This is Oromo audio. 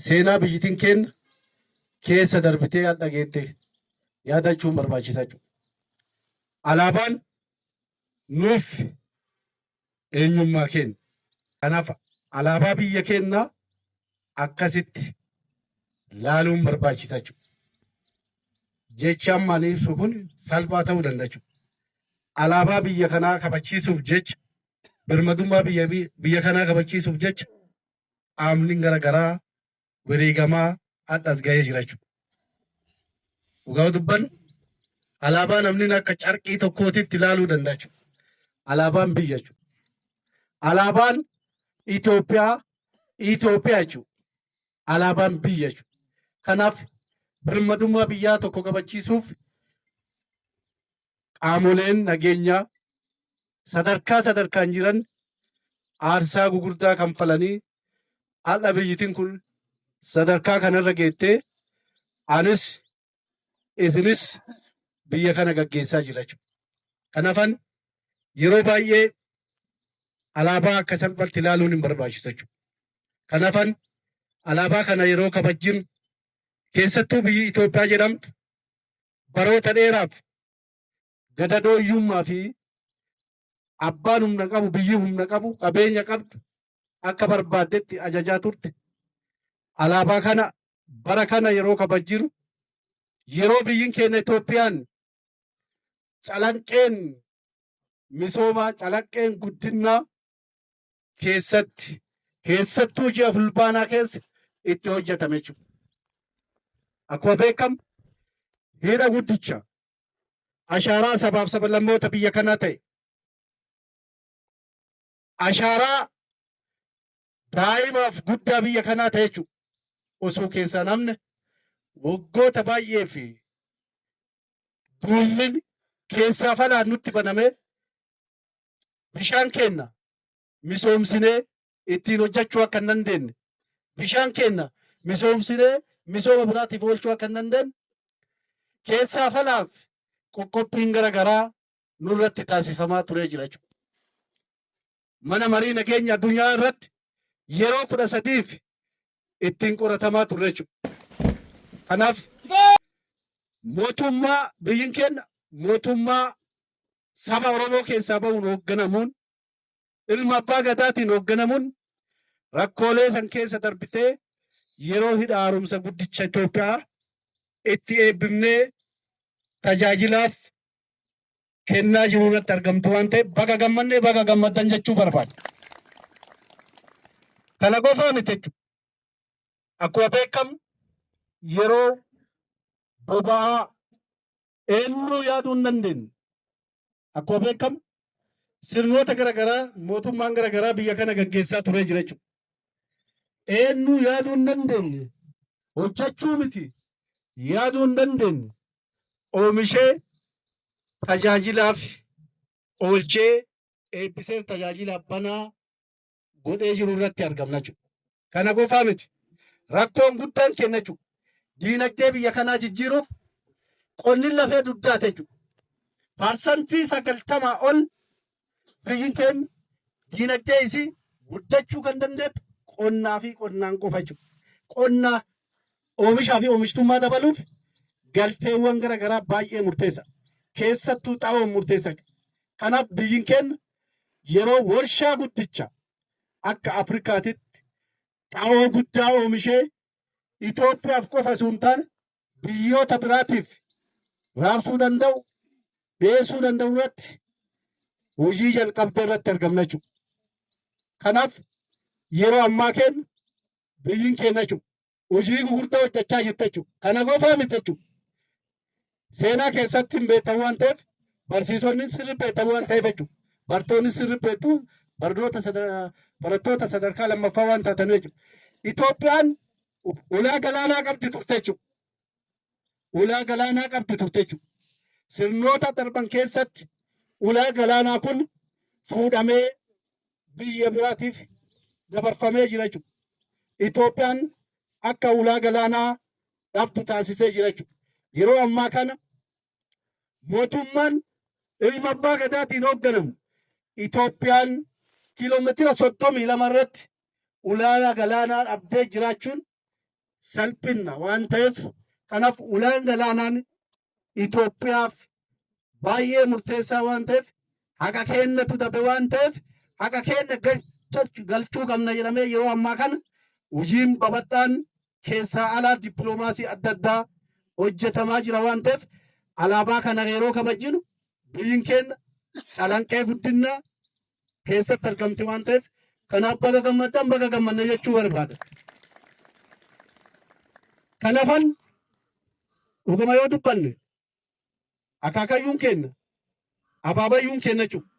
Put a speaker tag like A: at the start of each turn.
A: seenaa biyyitiin keenya keessa darbitee hadha geette yaadachuun barbaachisaa jechuudha. Alaabaan nuuf eenyummaa keenya. Kanaaf alaabaa biyya keenyaa akkasitti laaluun barbaachisaa jechuudha. Jechaan maaliif ibsu kun salphaa ta'uu danda'a. Alaabaa biyya kanaa kabachiisuuf jecha birmadummaa biyya kanaa kabachiisuuf jecha qaamni garaagaraa wareegamaa hadhas ga'ee jira jechuudha. Dhugaa dubban alaabaa namni akka carqii tokkootitti ilaaluu danda'a jechuudha. Alaabaan biyya jechuudha. Alaabaan Itoophiyaa jechuudha. Alaabaan biyya jechuudha. Kanaaf birmadummaa biyyaa tokko kabachiisuuf qaamoleen nageenyaa sadarkaan jiran aarsaa gugurdaa kanfalanii hadha biyyitiin kun sadarkaa kanarra geettee anis isinis biyya kana gaggeessaa jira jechuudha. Kanaafan yeroo baay'ee alaabaa akka salphatti ilaaluun hin barbaachisu jechuudha. Kanaafan alaabaa kana yeroo kabajjinu keessattuu biyyi Itoophiyaa jedhamtu baroota dheeraaf gadadoo hiyyummaa fi abbaan humna qabu biyyi humna qabu qabeenya qabdu akka barbaaddetti ajajaa turte. Alaabaa kana bara kana yeroo kabajjiru yeroo biyyiin keenya Itoophiyaan calanqeen misoomaa calanqeen guddinaa keessattuu ji'a fulbaanaa keessa itti hojjetame jechuudha. Akkuma beekamu hidha guddicha ashaaraa sabaaf sablammoota biyya kanaa ta'e ashaaraa daa'imaaf guddaa biyya kanaa ta'e jechuudha. Osoo keessaa namne waggoota baay'ee fi duulli keessaa falaan nutti banamee bishaan keenya misoomsinee ittiin hojjechuu akka hin dandeenye bishaan keenya misoomsinee misooma biraatiif oolchuu akka hin dandeenye keessaa falaaf qoqqobbiin garaagaraa nurratti taasifamaa turee jira jechuudha. Mana marii nageenya addunyaa irratti yeroo 13 ittiin qoratamaa turre jechuudha. Kanaaf mootummaa biyyiin keenya mootummaa saba Oromoo keessaa ba'uun hoogganamuun ilma abbaa gadaatiin hoogganamuun rakkoolee san keessa darbitee yeroo hidha haaromsa guddicha Itoophiyaa itti eebbifnee tajaajilaaf kennaa jiru irratti argamtu waan ta'eef baga gammannee baga gammaddan jechuu barbaada. Kana qofaa miti jechuudha. Akkuma beekamu yeroo boba'aa eenyuu yaaduu hin dandeenye. Akkuma beekamu sirnoota garaagaraa mootummaan garaagaraa biyya kana gaggeessaa turee jira jechuudha. Eenyuu yaaduu hin dandeenye hojjechuu miti yaaduu hin dandeenye oomishee tajaajilaaf oolchee eebbisee tajaajilaaf banaa godhee jiru irratti argamna jechuudha. Kana qofaa miti rakkoon guddaan kenna jechuudha. Diinagdee biyya kanaa jijjiiruuf qonni lafee dugdaate jechuudha. Parsantii 90 ol biyyi keenya diinagdee isii guddachuu kan dandeettu qonnaa fi qonnaan qofa jechuudha. Qonna oomishaa fi oomishtummaa dabaluuf galteewwan garaagaraa baay'ee murteessa. Keessattuu xaa'oon murteessa. Kanaaf biyyi keenya yeroo warshaa guddicha akka Afrikaatitti xaa'oo guddaa oomishee Itoophiyaaf qofa osoo hin taane biyyoota biraatiif raabsuu danda'u dhiyeessuu danda'u irratti hojii jalqabdee irratti argamna jechuudha. Kanaaf yeroo ammaa keenya biyyiin keenya jechuudha hojii gurguddaa hojjechaa jirti jechuudha. Kana qofaa miti jechuudha. Seenaa keessatti hin beekamu waan ta'eef barsiisonni sirrii beekamu waan ta'eef jechuudha. Bartoonni sirrii beektu barattoota sadarkaa lammaffaa waan taatan jechuudha. Itoophiyaan ulaa galaanaa qabdi turte jechuudha. Ulaa galaanaa qabdi turte jechuudha. Sirnoota darban keessatti ulaa galaanaa kun fuudhamee biyya biraatiif dabarfamee jira jechuudha. Itoophiyaan akka ulaa galaanaa dhabdu taasisee jira jechuudha. Yeroo ammaa kana mootummaan ilma abbaa gadaatiin hoogganamu Itoophiyaan kiiloomeetira 32 irratti ulaa galaanaa dhabdee jiraachuun salphina waan ta'eef kanaaf ulaan galaanaan Itoophiyaaf baay'ee murteessaa waan ta'eef haqa keenyatu dhabe waan ta'eef haqa keenya galchuu qabna jedhamee yeroo ammaa kana hojiin babal'aan keessaa alaa dippiloomaasii adda addaa hojjetamaa jira waan ta'eef alaabaa kana yeroo kabajnu biyyiin keenya calanqee guddinaa keessatti argamti waan ta'eef kanaaf baga gammanna jechuu barbaada. Kanaafan dhuguma yoo dubbanne akaakayyuun keenya abaabayyuun keenya jechuudha.